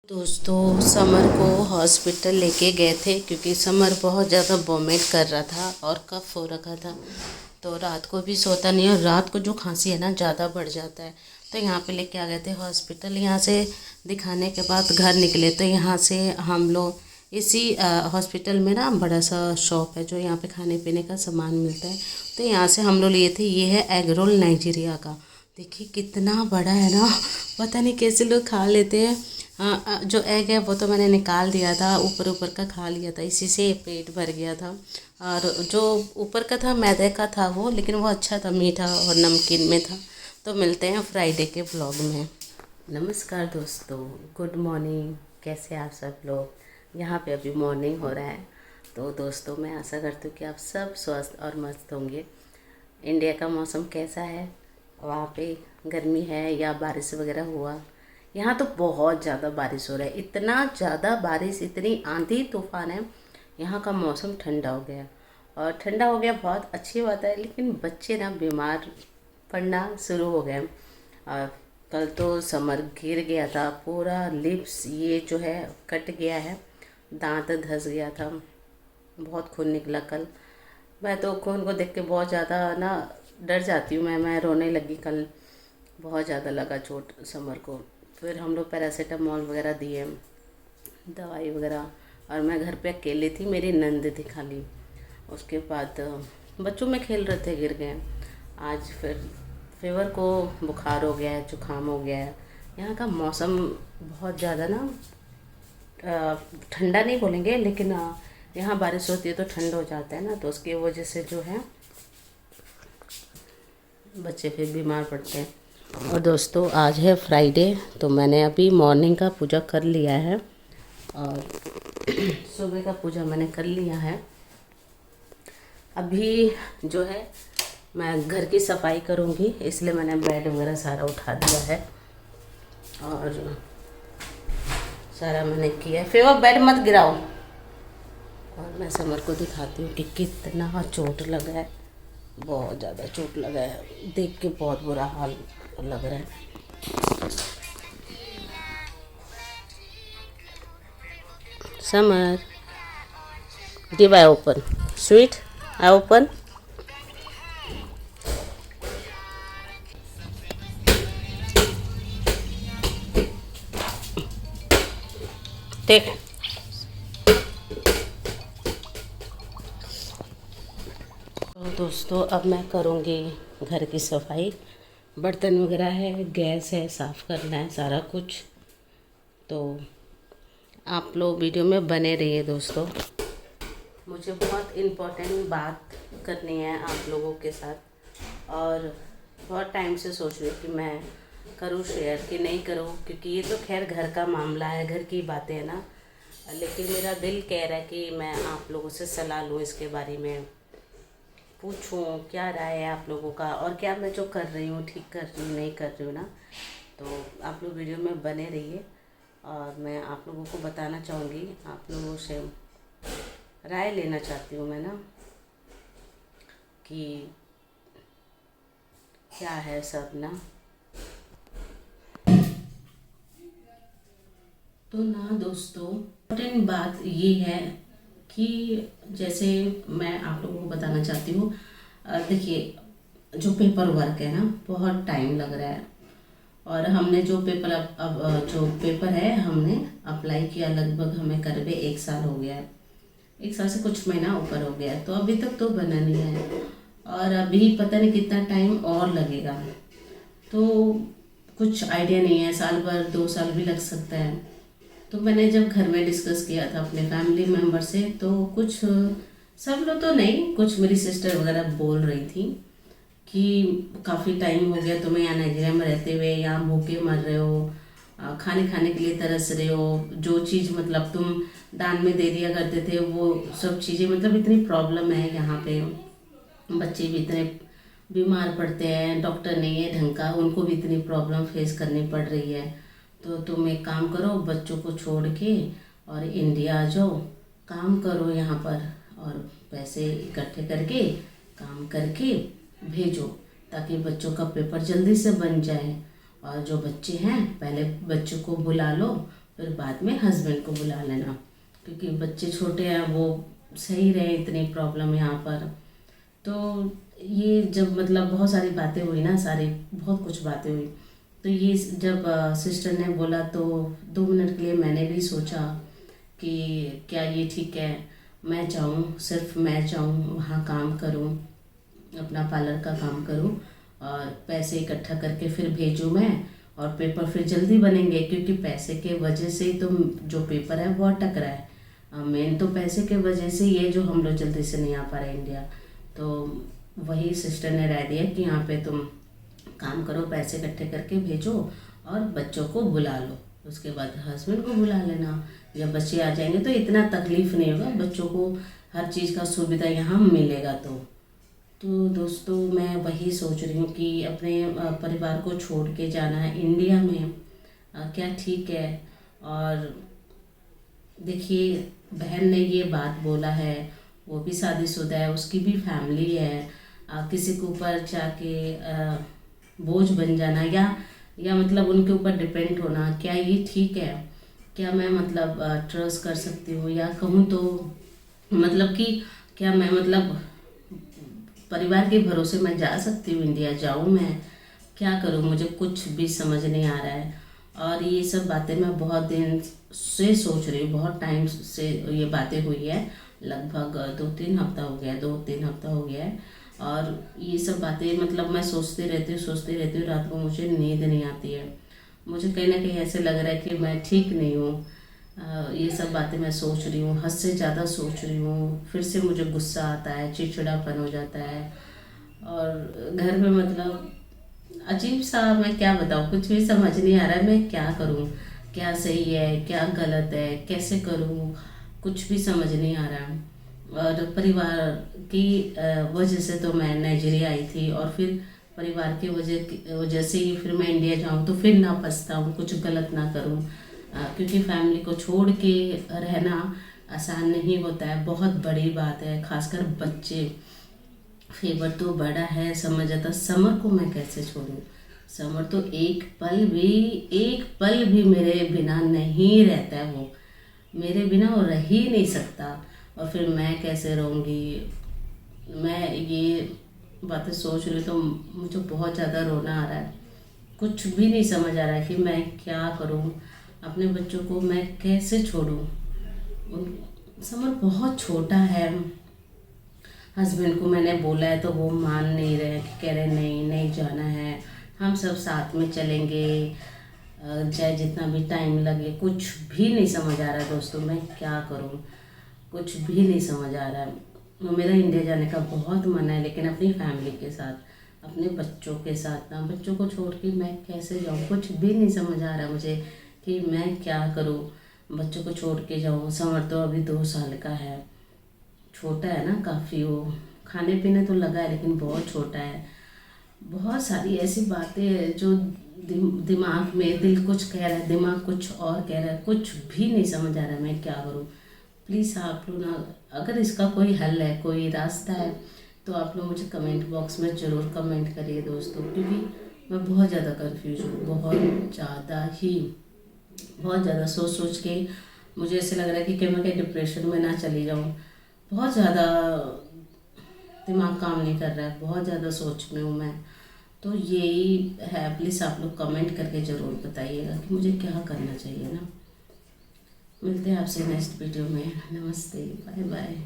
दोस्तों समर को हॉस्पिटल लेके गए थे क्योंकि समर बहुत ज़्यादा वोमिट कर रहा था और कफ हो रखा था। तो रात को भी सोता नहीं और रात को जो खांसी है ना ज़्यादा बढ़ जाता है। तो यहाँ पे लेके आ गए थे हॉस्पिटल। यहाँ से दिखाने के बाद घर निकले तो यहाँ से हम लोग इसी हॉस्पिटल में ना बड़ा सा शॉप है जो यहाँ पे खाने पीने का सामान मिलता है। तो यहाँ से हम लोग लिए थे। ये है एग रोल नाइजीरिया का। देखिए कितना बड़ा है ना, पता नहीं कैसे लोग खा लेते हैं। जो एग है वो तो मैंने निकाल दिया था, ऊपर ऊपर का खा लिया था, इसी से पेट भर गया था। और जो ऊपर का था मैदे का था वो, लेकिन वो अच्छा था, मीठा और नमकीन में था। तो मिलते हैं फ्राइडे के ब्लॉग में। नमस्कार दोस्तों, गुड मॉर्निंग। कैसे आप सब लोग? यहाँ पे अभी मॉर्निंग हो रहा है। तो दोस्तों मैं आशा करती हूँ कि आप सब स्वस्थ और मस्त होंगे। इंडिया का मौसम कैसा है? वहाँ पे गर्मी है या बारिश वगैरह हुआ? यहाँ तो बहुत ज़्यादा बारिश हो रहा है, इतना ज़्यादा बारिश, इतनी आंधी तूफान है। यहाँ का मौसम ठंडा हो गया और ठंडा हो गया बहुत अच्छी बात है, लेकिन बच्चे ना बीमार पड़ना शुरू हो गए। और कल तो समर गिर गया था, पूरा लिप्स ये जो है कट गया है, दांत धंस गया था, बहुत खून निकला कल। मैं तो खून को देख के बहुत ज़्यादा ना डर जाती हूँ। मैं रोने लगी कल, बहुत ज़्यादा लगा चोट समर को। फिर हम लोग पैरासीटामॉल वगैरह दिए, दवाई वगैरह, और मैं घर पे अकेली थी, मेरी नंद थी खाली। उसके बाद बच्चों में खेल रहे थे, गिर गए। आज फिर फीवर को बुखार हो गया है, जुकाम हो गया है। यहाँ का मौसम बहुत ज़्यादा ना ठंडा नहीं बोलेंगे, लेकिन यहाँ बारिश होती है तो ठंड हो जाता है ना, तो उसकी वजह से जो है बच्चे फिर बीमार पड़ते हैं। और दोस्तों आज है फ्राइडे, तो मैंने अभी मॉर्निंग का पूजा कर लिया है और सुबह का पूजा मैंने कर लिया है। अभी जो है मैं घर की सफाई करूँगी, इसलिए मैंने बेड वगैरह सारा उठा दिया है और सारा मैंने किया है। फिर वो बेड मत गिराओ। और मैं समर को दिखाती हूँ कि कितना चोट लगा है, बहुत ज़्यादा चोट लगा है, देख के बहुत बुरा हाल लग रहा है। Summer give I open sweet I open take। तो दोस्तों अब मैं करूँगी घर की सफाई। बर्तन वगैरह है, गैस है, साफ़ करना है सारा कुछ। तो आप लोग वीडियो में बने रहिए दोस्तों। मुझे बहुत इम्पोर्टेंट बात करनी है आप लोगों के साथ, और बहुत टाइम से सोच रही हूँ कि मैं करूँ शेयर कि नहीं करूँ, क्योंकि ये तो खैर घर का मामला है, घर की बातें हैं ना। लेकिन मेरा दिल कह रहा है कि मैं आप लोगों से सलाह लूँ, इसके बारे में पूछूं क्या राय है आप लोगों का, और क्या मैं जो कर रही हूँ ठीक कर रही हूँ नहीं कर रही हूँ ना। तो आप लोग वीडियो में बने रहिए और मैं आप लोगों को बताना चाहूँगी, आप लोगों से राय लेना चाहती हूँ मैं ना कि क्या है सब ना। तो ना दोस्तों इम्पोर्टेंट बात ये है कि जैसे मैं आप लोगों को बताना चाहती हूँ, देखिए जो पेपर वर्क है ना बहुत टाइम लग रहा है। और हमने जो पेपर अब जो पेपर है हमने अप्लाई किया, लगभग हमें करीब 1 साल हो गया है, 1 साल से कुछ महीना ऊपर हो गया है। तो अभी तक तो बना नहीं है और अभी पता नहीं कितना टाइम और लगेगा। तो कुछ आइडिया नहीं है, साल भर 2 साल भी लग सकता है। तो मैंने जब घर में डिस्कस किया था अपने फैमिली मेम्बर से, तो कुछ सब लोग तो नहीं, कुछ मेरी सिस्टर वगैरह बोल रही थी कि काफ़ी टाइम हो गया तुम्हें यहाँ नाइजीरिया में रहते हुए, यहाँ भूखे मर रहे हो, खाने खाने के लिए तरस रहे हो, जो चीज़ मतलब तुम दान में दे दिया करते थे वो सब चीज़ें, मतलब इतनी प्रॉब्लम है यहाँ पे, बच्चे भी इतने बीमार पड़ते हैं, डॉक्टर नहीं है ढंग का, उनको भी इतनी प्रॉब्लम फेस करनी पड़ रही है। तो तुम एक काम करो, बच्चों को छोड़ के और इंडिया आ जाओ, काम करो यहाँ पर और पैसे इकट्ठे करके काम करके भेजो, ताकि बच्चों का पेपर जल्दी से बन जाए। और जो बच्चे हैं पहले बच्चों को बुला लो फिर बाद में हस्बैंड को बुला लेना, क्योंकि बच्चे छोटे हैं, वो सही रहे, इतनी प्रॉब्लम यहाँ पर। तो ये जब मतलब बहुत सारी बातें हुई ना, बहुत कुछ बातें हुई, तो ये जब सिस्टर ने बोला तो 2 मिनट के लिए मैंने भी सोचा कि क्या ये ठीक है, मैं जाऊँ, सिर्फ मैं जाऊँ वहाँ काम करूँ, अपना पार्लर का काम करूँ और पैसे इकट्ठा करके फिर भेजूँ मैं, और पेपर फिर जल्दी बनेंगे, क्योंकि पैसे के वजह से ही तो जो पेपर है वो अटक रहा है। मेन तो पैसे के वजह से ये जो हम लोग जल्दी से नहीं आ पा रहे इंडिया। तो वही सिस्टर ने राय दिया कि यहाँ पे तुम काम करो, पैसे इकट्ठे करके भेजो और बच्चों को बुला लो, उसके बाद हस्बैंड को बुला लेना। जब बच्चे आ जाएंगे तो इतना तकलीफ़ नहीं होगा, बच्चों को हर चीज़ का सुविधा यहाँ मिलेगा। तो दोस्तों मैं वही सोच रही हूँ कि अपने परिवार को छोड़ के जाना है इंडिया में, क्या ठीक है? और देखिए, बहन ने ये बात बोला है, वो भी शादीशुदा है, उसकी भी फैमिली है, किसी के ऊपर जाके बोझ बन जाना या मतलब उनके ऊपर डिपेंड होना, क्या ये ठीक है? क्या मैं मतलब ट्रस्ट कर सकती हूँ? या कहूँ तो मतलब कि क्या मैं मतलब परिवार के भरोसे मैं जा सकती हूँ इंडिया? जाऊँ मैं, क्या करूँ? मुझे कुछ भी समझ नहीं आ रहा है। और ये सब बातें मैं बहुत दिन से सोच रही हूँ, बहुत टाइम से ये बातें हुई है, लगभग 2-3 हफ्ता हो गया, 2-3 हफ्ता हो गया है। और ये सब बातें मतलब मैं सोचती रहती हूँ, रात को मुझे नींद नहीं आती है। मुझे कहीं ना कहीं ऐसे लग रहा है कि मैं ठीक नहीं हूँ। ये सब बातें मैं सोच रही हूँ, हद से ज़्यादा सोच रही हूँ, फिर से मुझे गुस्सा आता है, चिड़चिड़ापन हो जाता है। और घर में मतलब अजीब सा, मैं क्या बताऊँ, कुछ भी समझ नहीं आ रहा है मैं क्या करूँ, क्या सही है क्या गलत है, कैसे करूँ, कुछ भी समझ नहीं आ रहा है। और परिवार की वजह से तो मैं नाइजीरिया आई थी, और फिर परिवार की वजह से ही फिर मैं इंडिया जाऊँ तो फिर ना पछताऊँ, कुछ गलत ना करूँ, क्योंकि फैमिली को छोड़ के रहना आसान नहीं होता है, बहुत बड़ी बात है, खासकर बच्चे। फेवर तो बड़ा है, समझ आता, समर को मैं कैसे छोड़ूं? समर तो एक पल भी मेरे बिना नहीं रहता है, वो मेरे बिना वो रह ही नहीं सकता। और फिर मैं कैसे रहूँगी? मैं ये बातें सोच रही हूँ तो मुझे बहुत ज़्यादा रोना आ रहा है, कुछ भी नहीं समझ आ रहा है कि मैं क्या करूँ, अपने बच्चों को मैं कैसे छोड़ूँ? समर बहुत छोटा है, हस्बैंड को मैंने बोला है तो वो मान नहीं रहे, कह रहे नहीं नहीं जाना है, हम सब साथ में चलेंगे, चाहे जितना भी टाइम लगे। कुछ भी नहीं समझ आ रहा है दोस्तों, मैं क्या करूँ? कुछ भी नहीं समझ आ रहा है। मेरा इंडिया जाने का बहुत मन है, लेकिन अपनी फैमिली के साथ, अपने बच्चों के साथ ना, बच्चों को छोड़ के मैं कैसे जाऊँ? कुछ भी नहीं समझ आ रहा मुझे कि मैं क्या करूँ, बच्चों को छोड़ के जाऊँ। समर तो अभी 2 साल का है, छोटा है ना काफ़ी, वो खाने पीने तो लगा है लेकिन बहुत छोटा है। बहुत सारी ऐसी बातें हैं जो दिमाग में, दिल कुछ कह रहा है, दिमाग कुछ और कह रहा है, कुछ भी नहीं समझ आ रहा है मैं क्या करूँ? प्लीज़ आप लोग ना, अगर इसका कोई हल है, कोई रास्ता है, तो आप लोग मुझे कमेंट बॉक्स में ज़रूर कमेंट करिए दोस्तों, क्योंकि मैं बहुत ज़्यादा कंफ्यूज हूँ, बहुत ज़्यादा सोच सोच के मुझे ऐसे लग रहा है कि मैं कहीं डिप्रेशन में ना चली जाऊँ। बहुत ज़्यादा दिमाग काम नहीं कर रहा है, बहुत ज़्यादा सोच में हूँ मैं। तो यही है, प्लीज़ आप लोग कमेंट करके ज़रूर बताइएगा कि मुझे क्या करना चाहिए ना। मिलते हैं आपसे नेक्स्ट वीडियो में। नमस्ते, बाय बाय।